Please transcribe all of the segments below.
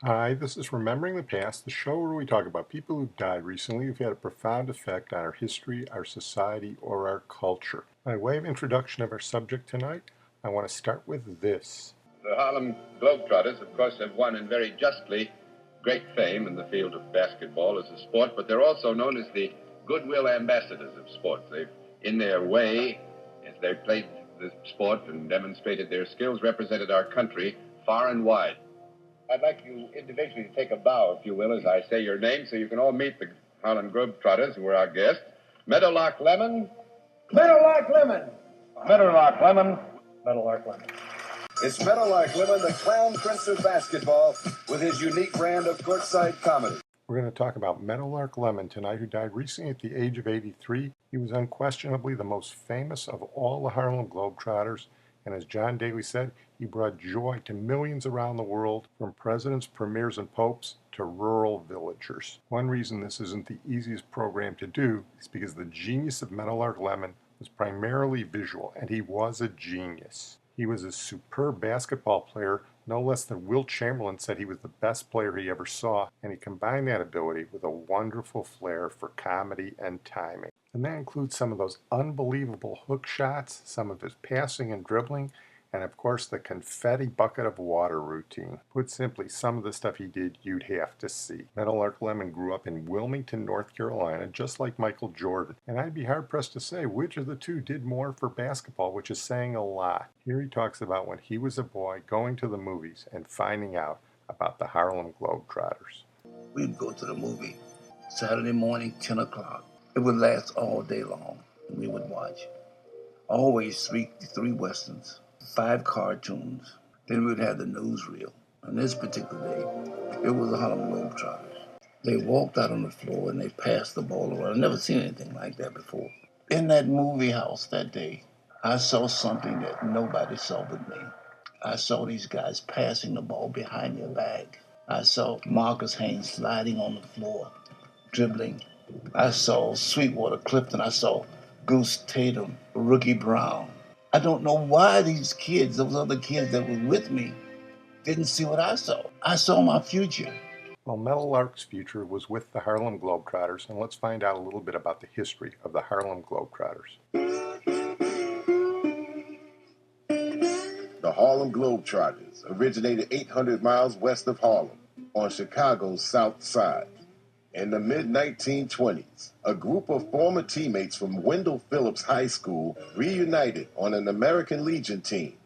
Hi, this is Remembering the Past, the show where we talk about people who've died recently who've had a profound effect on our history, our society, or our culture. By way of introduction of our subject tonight, I want to start with this. The Harlem Globetrotters, of course, have won and very justly great fame in the field of basketball as a sport, but they're also known as the goodwill ambassadors of sports. They've, in their way, as they've played the sport and demonstrated their skills, represented our country far and wide. I'd like you individually to take a bow, if you will, as I say your name, so you can all meet the Harlem Globetrotters, who are our guests. Meadowlark Lemon. Meadowlark Lemon. Meadowlark Lemon. Meadowlark Lemon. It's Meadowlark Lemon, the clown prince of basketball, with his unique brand of courtside comedy. We're going to talk about Meadowlark Lemon tonight, who died recently at the age of 83. He was unquestionably the most famous of all the Harlem Globetrotters, and as John Daly said, he brought joy to millions around the world, from presidents, premiers, and popes to rural villagers. One reason this isn't the easiest program to do is because the genius of Meadowlark Lemon was primarily visual, and he was a genius. He was a superb basketball player. No less than Wilt Chamberlain said he was the best player he ever saw, and he combined that ability with a wonderful flair for comedy and timing. And that includes some of those unbelievable hook shots, some of his passing and dribbling, and of course the confetti bucket of water routine. Put simply, some of the stuff he did you'd have to see. Meadowlark Lemon grew up in Wilmington, North Carolina, just like Michael Jordan, and I'd be hard-pressed to say which of the two did more for basketball, which is saying a lot. Here he talks about when he was a boy going to the movies and finding out about the Harlem Globetrotters. We'd go to the movie Saturday morning, 10 o'clock. It would last all day long, and we would watch. Always three westerns, 5 cartoons. Then we would have the newsreel. On this particular day, it was the Harlem Globetrotters. They walked out on the floor and they passed the ball around. I've never seen anything like that before. In that movie house that day, I saw something that nobody saw but me. I saw these guys passing the ball behind their back. I saw Marcus Haynes sliding on the floor, dribbling. I saw Sweetwater Clifton. I saw Goose Tatum, Rookie Brown. I don't know why these kids, those other kids that were with me, didn't see what I saw. I saw my future. Well, Meadowlark's future was with the Harlem Globetrotters, and let's find out a little bit about the history of the Harlem Globetrotters. The Harlem Globetrotters originated 800 miles west of Harlem on Chicago's south side. In the mid-1920s, a group of former teammates from Wendell Phillips High School reunited on an American Legion team.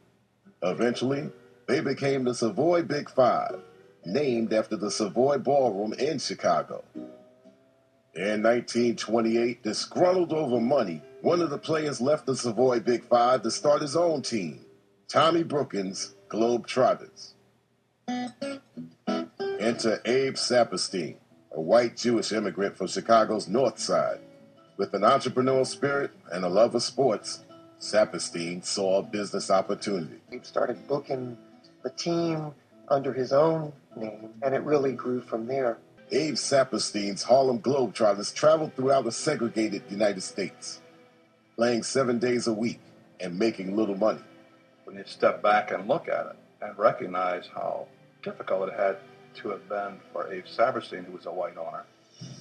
Eventually, they became the Savoy Big Five, named after the Savoy Ballroom in Chicago. In 1928, disgruntled over money, one of the players left the Savoy Big Five to start his own team, Tommy Brooken's Globetrotters. Enter Abe Saperstein, a white Jewish immigrant from Chicago's North Side. With an entrepreneurial spirit and a love of sports, Saperstein saw a business opportunity. He started booking the team under his own name, and it really grew from there. Abe Saperstein's Harlem Globetrotters traveled throughout the segregated United States, playing 7 days a week and making little money. When you step back and look at it and recognize how difficult it had to have been for Abe Saperstein, who was a white owner,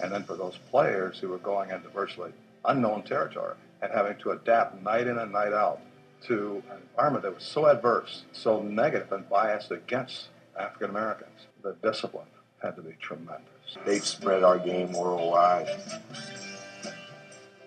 and then for those players who were going into virtually unknown territory and having to adapt night in and night out to an environment that was so adverse, so negative and biased against African Americans. The discipline had to be tremendous. They've spread our game worldwide.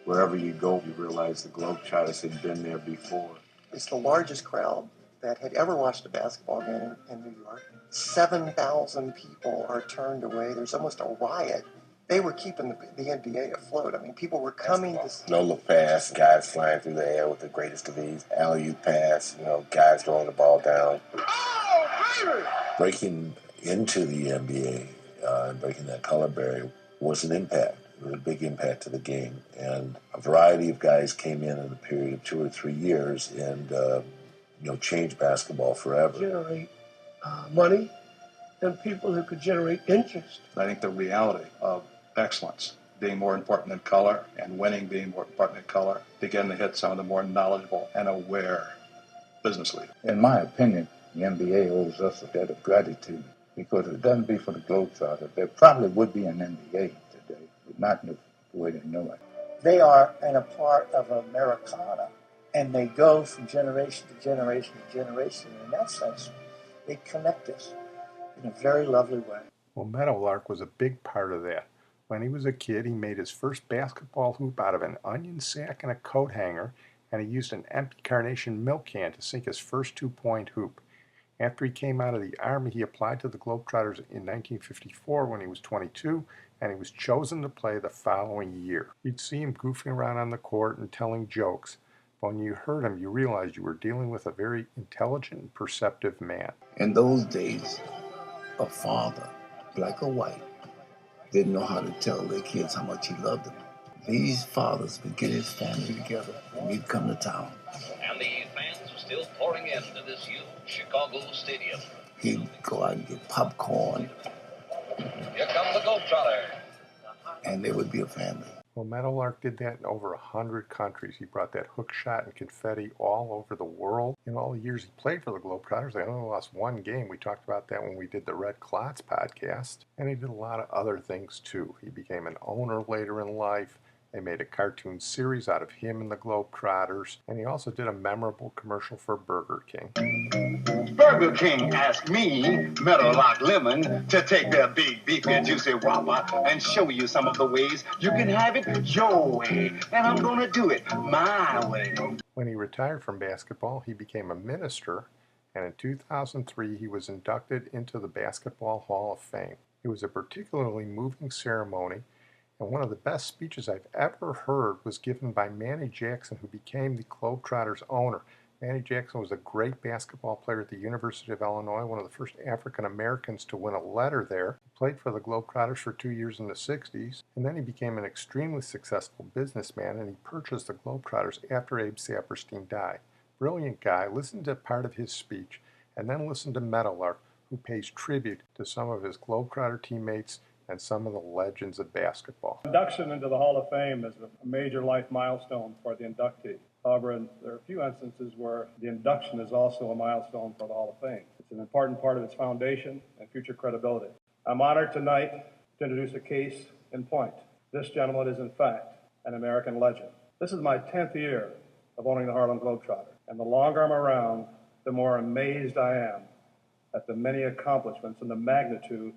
Wherever you go, you realize the Globetrotters had been there before. It's the largest crowd that had ever watched a basketball game in New York. 7,000 people are turned away. There's almost a riot. They were keeping the NBA afloat. I mean, people were coming to see. No-look pass, guys flying through the air with the greatest of ease. Alley-oop pass, guys throwing the ball down. Oh, baby! Breaking into the NBA and breaking that color barrier was an impact. It was a big impact to the game. And a variety of guys came in a period of 2 or 3 years and changed basketball forever. Generate money and people who could generate interest. I think the reality of excellence being more important than color and winning being more important than color began to hit some of the more knowledgeable and aware business leaders. In my opinion, the NBA owes us a debt of gratitude Because if it doesn't be for the Globetrotters, there probably would be an NBA today, but not in the way they know it. They are a part of Americana, and they go from generation to generation to generation. And in that sense, they connect us in a very lovely way. Well, Meadowlark was a big part of that. When he was a kid, he made his first basketball hoop out of an onion sack and a coat hanger, and he used an empty carnation milk can to sink his first 2-point hoop. After he came out of the Army, he applied to the Globetrotters in 1954 when he was 22, and he was chosen to play the following year. You'd see him goofing around on the court and telling jokes, but when you heard him, you realized you were dealing with a very intelligent and perceptive man. In those days, a father, black or white, didn't know how to tell their kids how much he loved them. These fathers would get his family together and he'd come to town. And the fans were still pouring into this huge Chicago stadium. He'd go out and get popcorn. Here come the Globetrotters. And there would be a family. Well, Meadowlark did that in over 100 countries. He brought that hook shot and confetti all over the world. In all the years he played for the Globetrotters, they only lost one game. We talked about that when we did the Red Clots podcast. And he did a lot of other things, too. He became an owner later in life. They made a cartoon series out of him and the Globetrotters. And he also did a memorable commercial for Burger King. Burger King asked me, Meadowlark Lemon, to take their big beefy and juicy Whopper and show you some of the ways you can have it your way. And I'm going to do it my way. When he retired from basketball, he became a minister. And in 2003, he was inducted into the Basketball Hall of Fame. It was a particularly moving ceremony. And one of the best speeches I've ever heard was given by Manny Jackson, who became the Globetrotters owner. Manny Jackson was a great basketball player at the University of Illinois, one of the first African Americans to win a letter there. He played for the Globetrotters for 2 years in the 60s, and then he became an extremely successful businessman, and he purchased the Globetrotters after Abe Saperstein died. Brilliant guy. Listen to part of his speech, and then listen to Meadowlark, who pays tribute to some of his Globetrotter teammates and some of the legends of basketball. Induction into the Hall of Fame is a major life milestone for the inductee. However, there are a few instances where the induction is also a milestone for the Hall of Fame. It's an important part of its foundation and future credibility. I'm honored tonight to introduce a case in point. This gentleman is, in fact, an American legend. This is my 10th year of owning the Harlem Globetrotters, and the longer I'm around, the more amazed I am at the many accomplishments and the magnitude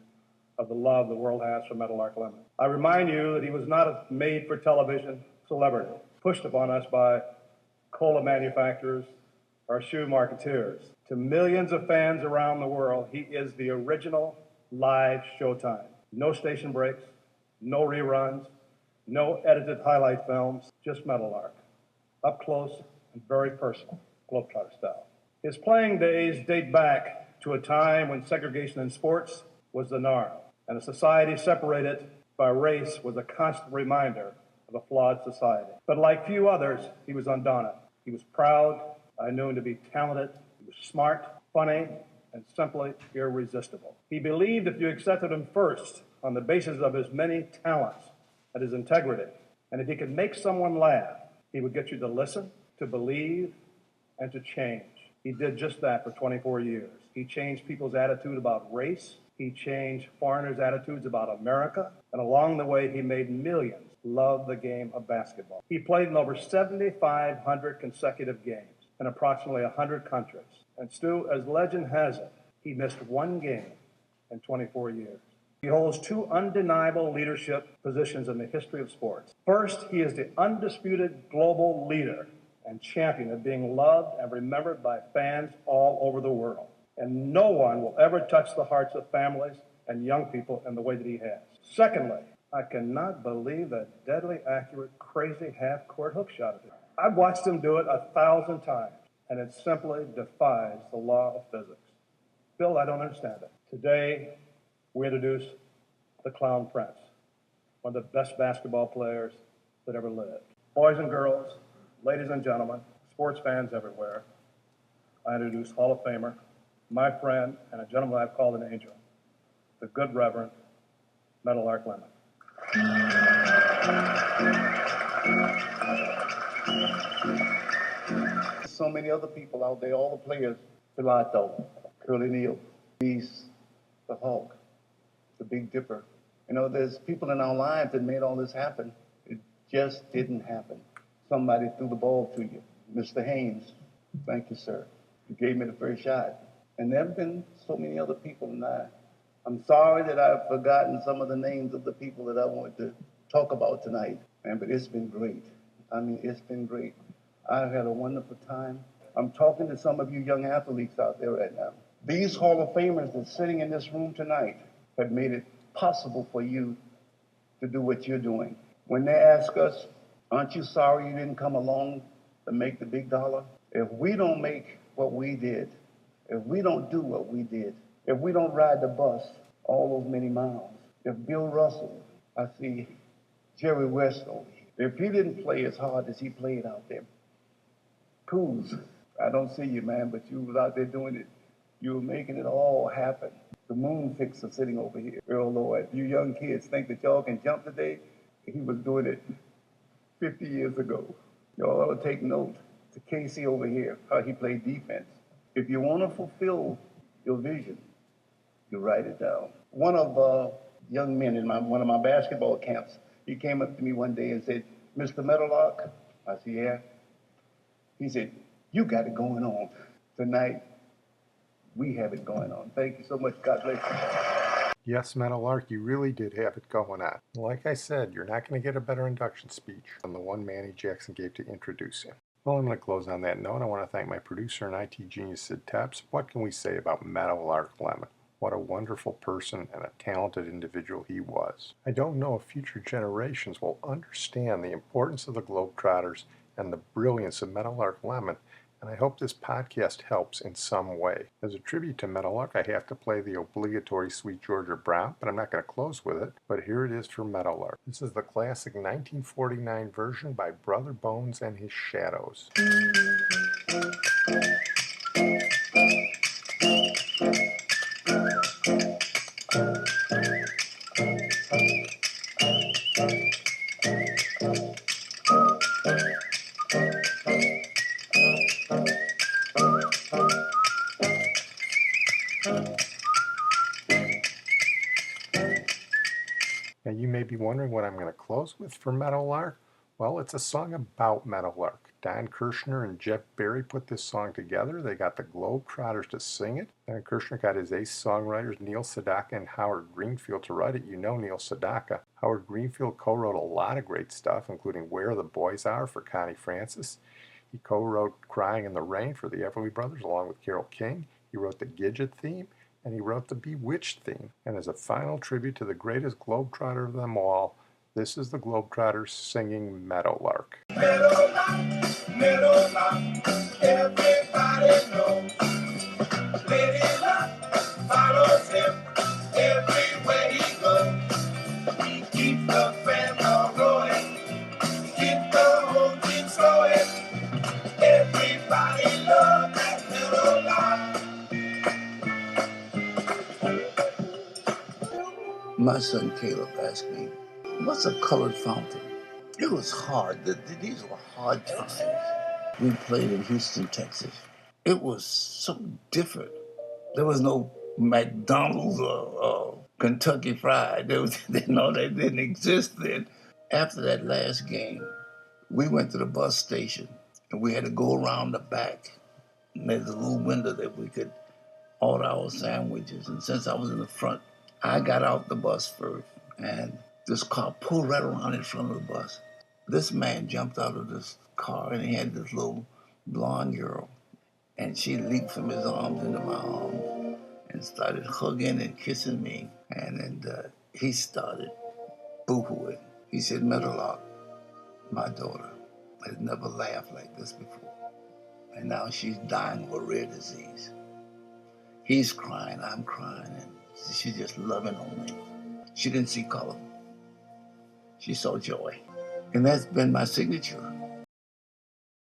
of the love the world has for Meadowlark Lemon. I remind you that he was not a made-for-television celebrity, pushed upon us by cola manufacturers or shoe marketeers. To millions of fans around the world, he is the original live Showtime. No station breaks, no reruns, no edited highlight films, just Meadowlark. Up close and very personal, Globetrotter style. His playing days date back to a time when segregation in sports was the norm, and a society separated by race was a constant reminder of a flawed society. But like few others, he was undaunted. He was proud. I knew him to be talented. He was smart, funny, and simply irresistible. He believed if you accepted him first on the basis of his many talents and his integrity, and if he could make someone laugh, he would get you to listen, to believe, and to change. He did just that for 24 years. He changed people's attitude about race. He changed foreigners' attitudes about America. And along the way, he made millions love the game of basketball. He played in over 7,500 consecutive games in approximately 100 countries. And Stu, as legend has it, he missed one game in 24 years. He holds two undeniable leadership positions in the history of sports. First, he is the undisputed global leader and champion of being loved and remembered by fans all over the world. And no one will ever touch the hearts of families and young people in the way that he has. Secondly, I cannot believe that deadly accurate, crazy half-court hook shot of his. I've watched him do it 1,000 times, and it simply defies the law of physics. Bill, I don't understand it. Today, we introduce the Clown Prince, one of the best basketball players that ever lived. Boys and girls, ladies and gentlemen, sports fans everywhere, I introduce Hall of Famer, my friend, and a gentleman I've called an angel, the good Reverend Meadowlark Lemon. So many other people out there, all the players, Pilato, Curly Neal, Beast, the Hulk, the Big Dipper. You know, there's people in our lives that made all this happen. It just didn't happen. Somebody threw the ball to you. Mr. Haynes, thank you, sir. You gave me the first shot. And there have been so many other people than that. I'm sorry that I've forgotten some of the names of the people that I wanted to talk about tonight. But it's been great. I mean, it's been great. I've had a wonderful time. I'm talking to some of you young athletes out there right now. These Hall of Famers that's sitting in this room tonight have made it possible for you to do what you're doing. When they ask us, aren't you sorry you didn't come along to make the big dollar? If we don't make what we did, if we don't do what we did, if we don't ride the bus all those many miles, if Bill Russell, I see Jerry West over here, if he didn't play as hard as he played out there, Coos, I don't see you, man, but you was out there doing it. You were making it all happen. The moon fixer sitting over here, Earl Lloyd. You young kids think that y'all can jump today? He was doing it 50 years ago. Y'all ought to take note. To Casey over here, how he played defense. If you want to fulfill your vision, you write it down. One of young men in one of my basketball camps, he came up to me one day and said, Mr. Meadowlark, I said, yeah. He said, you got it going on. Tonight, we have it going on. Thank you so much. God bless you. Yes, Meadowlark, you really did have it going on. Like I said, you're not going to get a better induction speech than the one Manny Jackson gave to introduce him. Well, I'm going to close on that note. I want to thank my producer and IT genius, Sid Tepps. What can we say about Meadowlark Lemon? What a wonderful person and a talented individual he was. I don't know if future generations will understand the importance of the Globetrotters and the brilliance of Meadowlark Lemon, and I hope this podcast helps in some way. As a tribute to Meadowlark, I have to play the obligatory Sweet Georgia Brown, but I'm not going to close with it. But here it is for Meadowlark. This is the classic 1949 version by Brother Bones and his Shadows. Now you may be wondering what I'm going to close with for Meadowlark. Well, it's a song about Meadowlark. Don Kirshner and Jeff Berry put this song together. They got the Globetrotters to sing it. Don Kirshner got his ace songwriters Neil Sedaka and Howard Greenfield to write it. You know Neil Sedaka. Howard Greenfield co-wrote a lot of great stuff, including Where the Boys Are for Connie Francis. He co-wrote Crying in the Rain for the Everly Brothers along with Carole King. He wrote the Gidget theme, and he wrote the Bewitched theme. And as a final tribute to the greatest Globetrotter of them all, this is the Globetrotters singing Meadowlark. Meadowlark, Meadowlark, everybody knows. Lady Luck follows him everywhere he goes. He keeps the fan rolling, keeps the whole team flowing. Everybody loves that Meadowlark. My son Caleb asked me, what's a colored fountain? It was hard. These were hard times. We played in Houston, Texas. It was so different. There was no McDonald's or Kentucky Fried. No, they didn't exist then. After that last game, we went to the bus station and we had to go around the back. And there's a little window that we could order our sandwiches. And since I was in the front, I got out the bus first. And this car pulled right around in front of the bus. This man jumped out of this car and he had this little blonde girl. And she leaped from his arms into my arms and started hugging and kissing me. And then he started boo-hooing. He said, Meadowlark, my daughter has never laughed like this before. And now she's dying of a rare disease. He's crying, I'm crying, and she's just loving on me. She didn't see color. She saw joy. And that's been my signature.